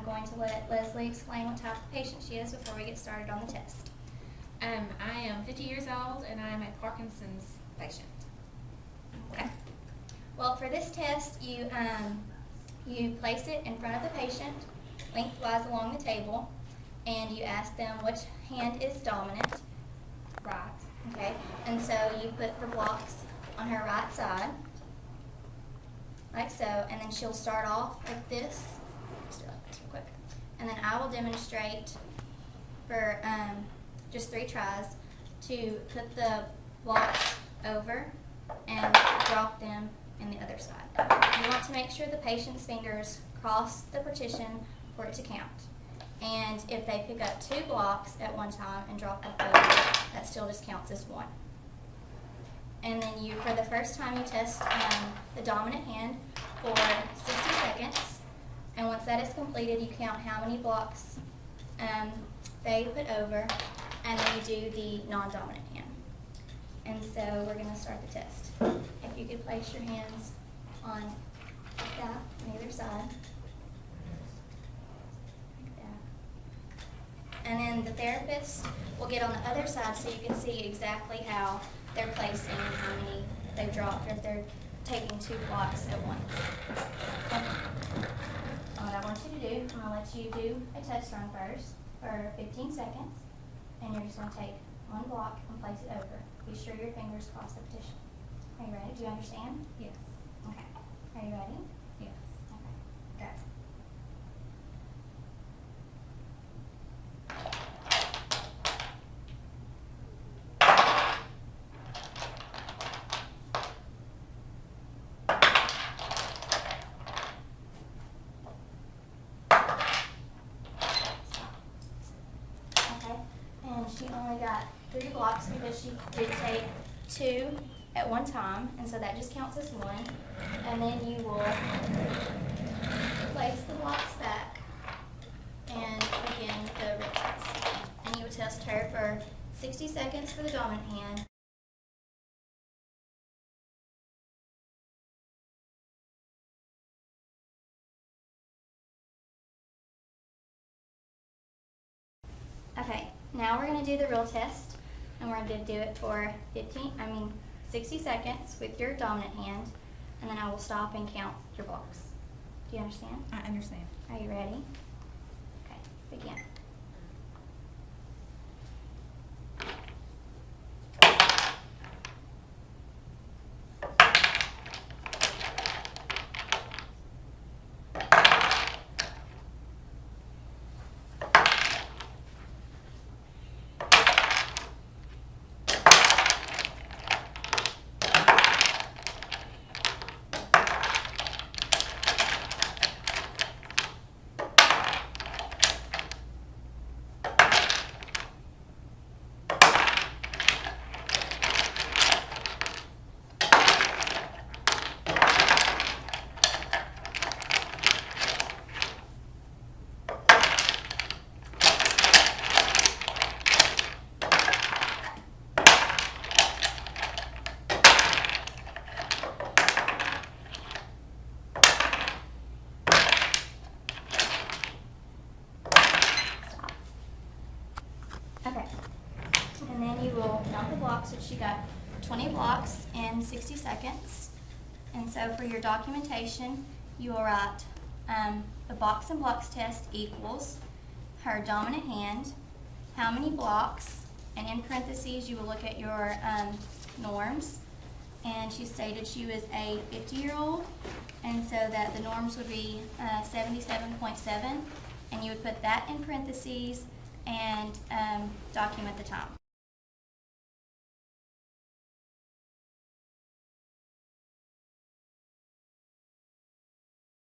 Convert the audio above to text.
going to let Leslie explain what type of patient she is before we get started on the test. I am 50 years old and I am a Parkinson's patient. Okay. Well, for this test, you place it in front of the patient, lengthwise along the table, and you ask them which hand is dominant. Right. Okay. And so you put the blocks on her right side, like so, and then she'll start off like this. Just do it like this real quick. And then I will demonstrate for just 3 tries to put the blocks over and drop them in the other side. You want to make sure the patient's fingers cross the partition for it to count. And if they pick up 2 blocks at one time and drop them over, that still just counts as 1. And then you, for the first time, you test the dominant hand for 60 seconds. And once that is completed, you count how many blocks they put over, and then you do the non-dominant hand. And so we're going to start the test. If you could place your hands on that on either side. Like that. And then the therapist will get on the other side so you can see exactly how they're placing and how many they've dropped, or if they're taking 2 blocks at once. What I want you to do, I'm going to let you do a test run first for 15 seconds, and you're just going to take 1 block and place it over. Be sure your fingers cross the partition. Are you ready? Do you understand? Yes. Okay. Are you ready? Yes. Okay. Go. Okay, and she only got 3 blocks because she did take 2 at one time, and so that just counts as 1. And then you will place the blocks back and begin the root test. And you will test her for 60 seconds for the dominant hand. Okay, now we're going to do the real test, and we're going to do it for 60 seconds with your dominant hand, and then I will stop and count your blocks. Do you understand? I understand. Are you ready? Okay, begin. Okay, and then you will count the blocks, which you got 20 blocks in 60 seconds. And so for your documentation, you will write the box and blocks test equals her dominant hand, how many blocks, and in parentheses you will look at your norms. And she stated she was a 50-year-old, and so that the norms would be 77.7, and you would put that in parentheses and document the time.